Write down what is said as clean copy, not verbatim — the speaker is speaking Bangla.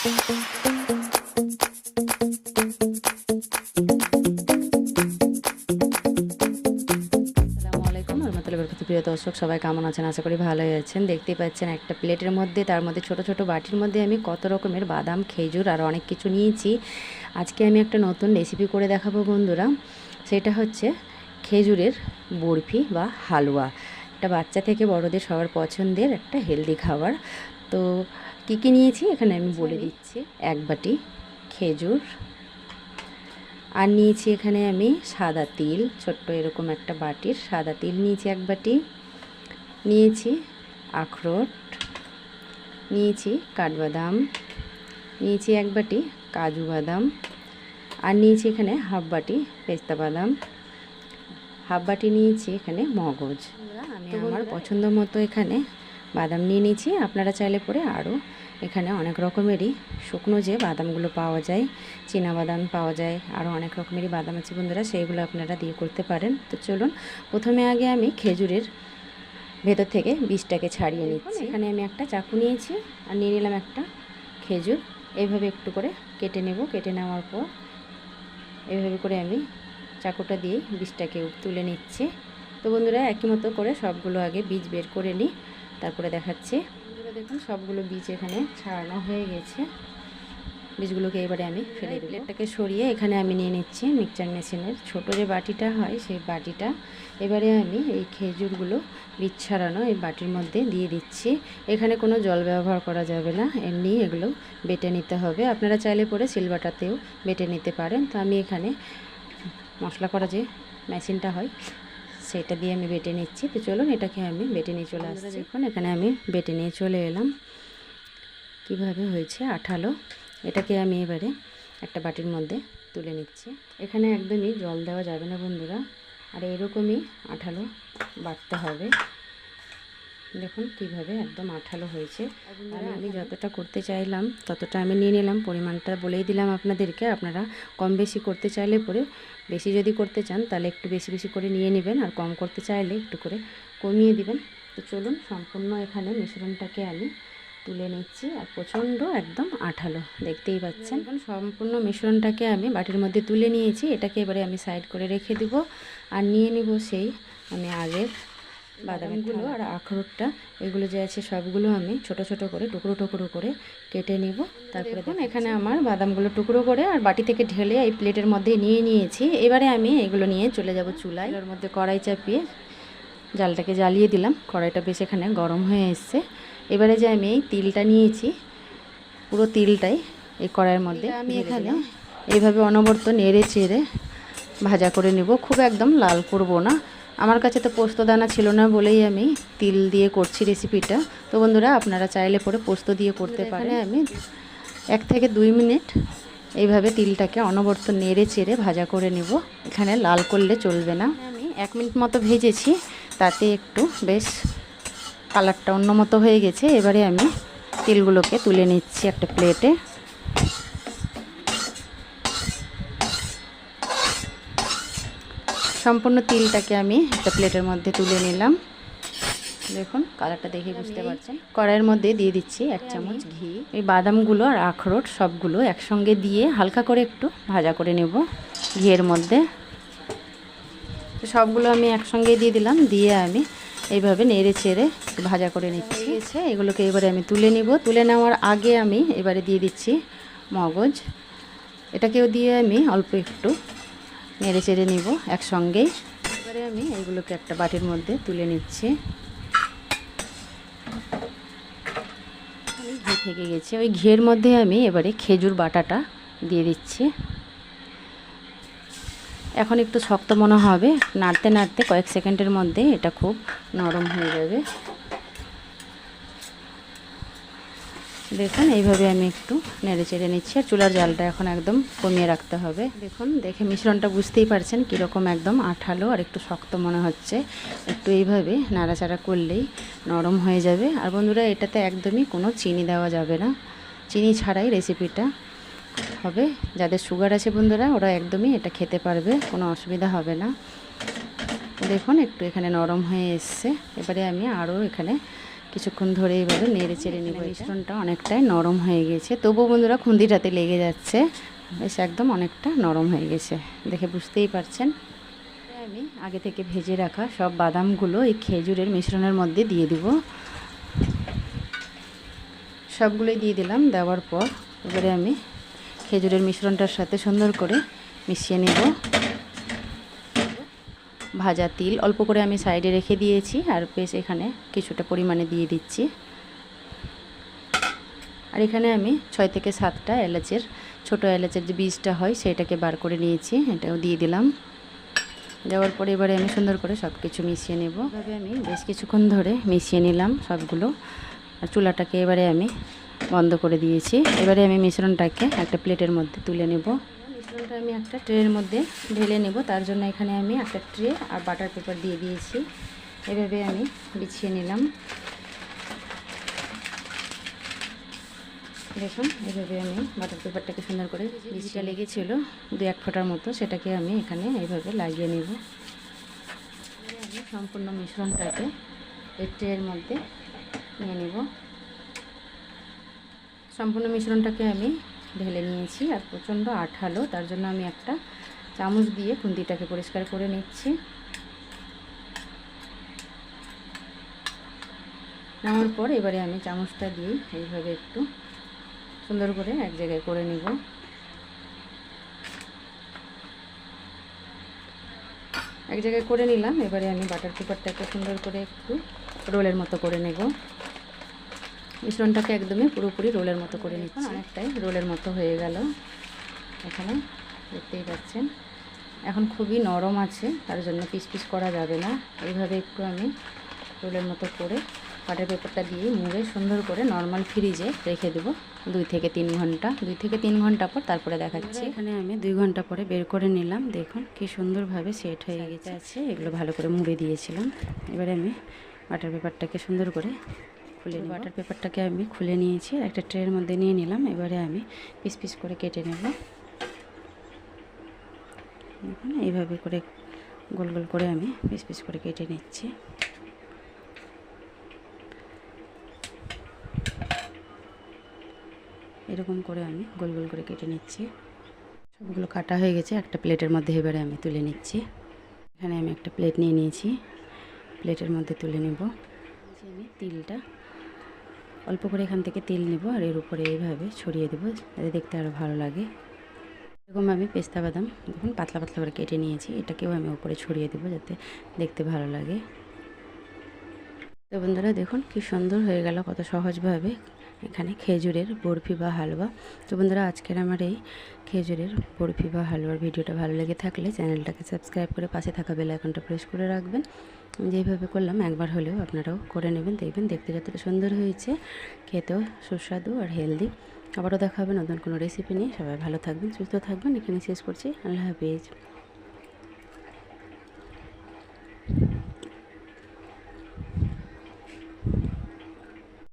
প্রিয় দর্শক, সবাই কেমন আছেন? আশা করি ভালোই আছেন। দেখতেই পাচ্ছেন একটা প্লেটের মধ্যে, তার মধ্যে ছোট ছোট বাটির মধ্যে আমি কত রকমের বাদাম, খেজুর আর অনেক কিছু নিয়েছি। আজকে আমি একটা নতুন রেসিপি করে দেখাবো বন্ধুরা। সেটা হচ্ছে খেজুরের বরফি বা হালুয়া। এটা বাচ্চা থেকে বড়দের সবার পছন্দের একটা হেলদি খাবার। তো কী কী নিয়েছি এখানে আমি বলে দিচ্ছি। 1 বাটি খেজুর, আর নিয়েছি এখানে আমি সাদা তিল, ছোট্ট এরকম একটা বাটির সাদা তিল নিয়েছি 1 বাটি। নিয়েছি আখরোট, নিয়েছি কাঠবাদাম, নিয়েছি 1 বাটি কাজু বাদাম, আর নিয়েছি এখানে হাফ বাটি পেস্তা বাদাম, হাফ বাটি নিয়েছি এখানে মগজ। আমি আমার পছন্দ মতো এখানে বাদাম নিয়ে নিয়েছি। আপনারা চাইলে পরে আরও এখানে অনেক রকমেরই শুকনো যে বাদামগুলো পাওয়া যায়, চীনা বাদাম পাওয়া যায়, আরও অনেক রকমেরই বাদাম আছে বন্ধুরা, সেইগুলো আপনারা দিয়ে করতে পারেন। তো চলুন, প্রথমে আগে আমি খেজুরের ভেতর থেকে বীজটাকে ছাড়িয়ে নিচ্ছি। এখানে আমি একটা চাকু নিয়েছি আর নিয়ে নিলাম একটা খেজুর। এইভাবে একটু করে কেটে নেব। কেটে নেওয়ার পর এইভাবে করে আমি চাকুটা দিয়ে বীজটাকে তুলে নিচ্ছি। তো বন্ধুরা, একই মতো করে সবগুলো আগে বীজ বের করে নিই, তারপরে দেখাচ্ছি। বন্ধুরা দেখুন, সবগুলো বীজ এখানে ছাড়ানো হয়ে গেছে। বীজগুলোকে এবারে আমি ফেলে দেব। প্লেটটাকে সরিয়ে এখানে আমি নিয়ে নিচ্ছি মিক্সচার মেশিনের ছোট যে বাটিটা হয়, সেই বাটিটা। এবারে আমি এই খেজুরগুলো বীজ ছাড়ানো এই বাটির মধ্যে দিয়ে দিচ্ছি। এখানে কোনো জল ব্যবহার করা যাবে না, এমনি এগুলো বেটে নিতে হবে। আপনারা চাইলে পরে সিলবাটাতেও বেটে নিতে পারেন। তো আমি এখানে মশলা করা যে মেশিনটা হয় সেটা দিয়ে আমি বেটে নিচ্ছি। তো চলুন, এটাকে আমি বেটে নিয়ে চলে আসছি। দেখুন, এখানে আমি বেটে নিয়ে চলে এলাম। কিভাবে হয়েছে আঠালো। এটাকে আমি এবারে একটা বাটির মধ্যে তুলে নিচ্ছি। এখানে একদমই জল দেওয়া যাবে না বন্ধুরা, আর এরকমই আঠালো বাটতে হবে। দেখুন কিভাবে একদম আঠালো হয়েছে। আমি যতটা করতে চাইলাম ততটা আমি নিয়ে নিলাম। পরিমাণটা বলেই দিলাম আপনাদেরকে। আপনারা কম বেশি করতে চাইলে পরে, বেশি যদি করতে চান তাহলে একটু বেশি বেশি করে নিয়ে নেবেন, আর কম করতে চাইলে একটু করে কমিয়ে দিবেন। তো চলুন, সম্পূর্ণ এখানে মিশ্রণটাকে আমি তুলে নিচ্ছি। আর প্রচণ্ড একদম আঠালো, দেখতেই পাচ্ছেন। এখন সম্পূর্ণ মিশ্রণটাকে আমি বাটির মধ্যে তুলে নিয়েছি। এটাকে এবারে আমি সাইড করে রেখে দিব। আর নিয়ে নিব সেই আমি আগের বাদামগুলো আর আখরোটটা, এগুলো যে আছে সবগুলো আমি ছোট ছোট করে টুকরো টুকরো করে কেটে নেব। তারপরে দেখুন, এখানে আমার বাদামগুলো টুকরো করে আর বাটি থেকে ঢেলে এই প্লেটের মধ্যে নিয়ে নিয়েছি। এবারে আমি এগুলো নিয়ে চলে যাব চুলায়। এর মধ্যে কড়াই চাপিয়ে জালটাকে জ্বালিয়ে দিলাম। কড়াইটা বেশ এখানে গরম হয়ে এসছে। এবারে যে আমি এই তিলটা নিয়েছি, পুরো তিলটাই এই কড়াইয়ের মধ্যে আমি এখানে এইভাবে অনবরত নেড়ে চেড়ে ভাজা করে নেব। খুব একদম লাল করব না। আমার কাছে তো পোস্ত দানা ছিল না বলেই আমি তিল দিয়ে করছি রেসিপিটা। তো বন্ধুরা, আপনারা চাইলে পরে পোস্ত দিয়ে করতে পারেন। আমি 1 থেকে 2 মিনিট এইভাবে তিলটাকে অনবরত নেড়ে চেড়ে ভাজা করে নেব। এখানে লাল করলে চলবে না। আমি 1 মিনিট মতো ভেজেছি, তাতে একটু বেশ কালারটা অন্য মতো হয়ে গেছে। এবারে আমি তিলগুলোকে তুলে নিচ্ছি একটা প্লেটে। সম্পূর্ণ তিলটাকে আমি একটা প্লেটের মধ্যে তুলে নিলাম। দেখুন কালারটা দেখে বুঝতে পারছেন। কড়াইয়ের মধ্যে দিয়ে দিচ্ছি 1 চামচ ঘি। এই বাদামগুলো আর আখরোট সবগুলো একসঙ্গে দিয়ে হালকা করে একটু ভাজা করে নেব ঘিয়ের মধ্যে। সবগুলো আমি একসঙ্গে দিয়ে দিলাম, দিয়ে আমি এইভাবে নেড়ে চেড়ে ভাজা করে নিচ্ছি। এগুলোকে এবারে আমি তুলে নিব। তুলে নেওয়ার আগে আমি এবারে দিয়ে দিচ্ছি মগজ। এটাকেও দিয়ে আমি অল্প একটু নেড়ে চেড়ে নিব একসঙ্গেই। এবারে আমি এগুলোকে একটা বাটির মধ্যে তুলে নিচ্ছি। ঘি থেকে গেছে, ওই ঘিয়ের মধ্যে আমি এবারে খেজুর বাটাটা দিয়ে দিচ্ছি। এখন একটু শক্ত মনে হবে, নাড়তে নাড়তে কয়েক সেকেন্ডের মধ্যে এটা খুব নরম হয়ে যাবে। দেখুন এইভাবে আমি একটু নেড়ে চেড়ে নিচ্ছি। আর চুলার জালটা এখন একদম কমিয়ে রাখতে হবে। দেখুন, দেখে মিশ্রণটা বুঝতেই পারছেন কীরকম একদম আঠালো আর একটু শক্ত মনে হচ্ছে। একটু এইভাবে নাড়াচাড়া করলেই নরম হয়ে যাবে। আর বন্ধুরা, এটাতে একদমই কোনো চিনি দেওয়া যাবে না, চিনি ছাড়াই রেসিপিটা হবে। যাদের সুগার আছে বন্ধুরা, ওরা একদমই এটা খেতে পারবে, কোনো অসুবিধা হবে না। দেখুন একটু এখানে নরম হয়ে এসছে। এবারে আমি আরও এখানে কিছুক্ষণ ধরে এইভাবে নেড়ে চেড়ে নেব। মিশ্রণটা অনেকটাই নরম হয়ে গেছে, তবুও বন্ধুরা খুন্তিটাতে লেগে যাচ্ছে। বেশ একদম অনেকটা নরম হয়ে গেছে, দেখে বুঝতেই পারছেন। আমি আগে থেকে ভেজে রাখা সব বাদামগুলো এই খেজুরের মিশ্রণের মধ্যে দিয়ে দিব। সবগুলোই দিয়ে দিলাম। দেওয়ার পর এবারে আমি খেজুরের মিশ্রণটার সাথে সুন্দর করে মিশিয়ে নেব। ভাজা তিল অল্প করে আমি সাইডে রেখে দিয়েছি, আর বেশ এখানে কিছুটা পরিমাণে দিয়ে দিচ্ছি। আর এখানে আমি 6 থেকে 7টা এলাচের, ছোটো এলাচের যে বীজটা হয় সেটাকে বার করে নিয়েছি, এটাও দিয়ে দিলাম। দেওয়ার পরে এবারে আমি সুন্দর করে সব কিছু মিশিয়ে নেব। এভাবে আমি বেশ কিছুক্ষণ ধরে মিশিয়ে নিলাম সবগুলো। আর চুলাটাকে এবারে আমি বন্ধ করে দিয়েছি। এবারে আমি মিশ্রণটাকে একটা প্লেটের মধ্যে তুলে নেব। মিশ্রণটা আমি একটা ট্রের মধ্যে ঢেলে নেব। তার জন্য এখানে আমি একটা ট্রে আর বাটার পেপার দিয়ে দিয়েছি। এভাবে আমি বিছিয়ে নিলাম। দেখুন এভাবে আমি বাটার পেপারটাকে সুন্দর করে, বীজটা লেগেছিল 2-1 ফোঁটার মতো, সেটাকে আমি এখানে এইভাবে লাগিয়ে নেব। আমি সম্পূর্ণ মিশ্রণটাকে এই ট্রের মধ্যে নিয়ে নেব। সম্পূর্ণ মিশ্রণটাকে আমি ঢেলে নিয়েছি। আর প্রচণ্ড আঠালো, তার জন্য আমি একটা চামচ দিয়ে খুন্তিটাকে পরিষ্কার করে নিচ্ছি। নেওয়ার পর এবারে আমি চামচটা দিয়ে এইভাবে একটু সুন্দর করে এক জায়গায় করে নেব। এক জায়গায় করে নিলাম। এবারে আমি বাটার পেপারটাকে সুন্দর করে একটু রোলের মতো করে নেব। মিশ্রণটাকে একদমই পুরোপুরি রোলের মতো করে নিচ্ছি। অনেকটাই রোলের মতো হয়ে গেল, এখানে দেখতেই পাচ্ছেন। এখন খুবই নরম আছে, তার জন্য পিস পিস করা যাবে না। এইভাবে একটু আমি রোলের মতো করে বাটার পেপারটা দিয়ে মুড়ে সুন্দর করে নর্মাল ফ্রিজে রেখে দেবো 2 থেকে 3 ঘন্টা। 2 থেকে 3 ঘন্টা পর তারপরে দেখাচ্ছি। এখানে আমি 2 ঘন্টা পরে বের করে নিলাম। দেখুন কি সুন্দরভাবে সেট হয়ে গেছে। এগুলো ভালো করে মুড়ে দিয়েছিলাম। এবারে আমি বাটার পেপারটাকে সুন্দর করে খুলে নেব। বাটার পেপারটাকে আমি খুলে নিয়েছি, একটা ট্রের মধ্যে নিয়ে নিলাম। এবারে আমি পিস পিস করে কেটে নেব। দেখুন এইভাবে করে গোল গোল করে আমি পিস পিস করে কেটে নিচ্ছি। এরকম করে আমি গোল গোল করে কেটে নিচ্ছি। সবগুলো কাটা হয়ে গেছে, একটা প্লেটের মধ্যে এবারে আমি তুলে নিচ্ছি। এখানে আমি একটা প্লেট নিয়ে নিয়েছি, প্লেটের মধ্যে তুলে নেব। আমি তিলটা অল্প করে এখান থেকে তেল নেব, আর এর উপরে এইভাবে ছড়িয়ে দেবো যাতে দেখতে আরও ভালো লাগে। এরকম আমি পেস্তা বাদাম দেখুন পাতলা পাতলা করে কেটে নিয়েছি, এটাকেও আমি উপরে ছড়িয়ে দেবো যাতে দেখতে ভালো লাগে। তো বন্ধুরা দেখুন কি সুন্দর হয়ে গেল, কত সহজভাবে এখানে খেজুরের বরফি বা হালুয়া। তো বন্ধুরা আজকের আমার এই খেজুরের বরফি বা হালুয়ার ভিডিওটা ভালো লেগে থাকলে চ্যানেলটাকে সাবস্ক্রাইব করে পাশে থাকা বেল আইকনটা প্রেস করে রাখবেন। যেভাবে করলাম একবার হলেও আপনারাও করে নেবেন, দেখবেন দেখতে যতটা সুন্দর হয়েছে, খেতেও সুস্বাদু আর হেলদি। আবারও দেখা হবে নতুন কোনো রেসিপি নিয়ে। সবাই ভালো থাকবেন, সুস্থ থাকবেন। এখানে শেষ করছি। আল্লাহ হাফিজ।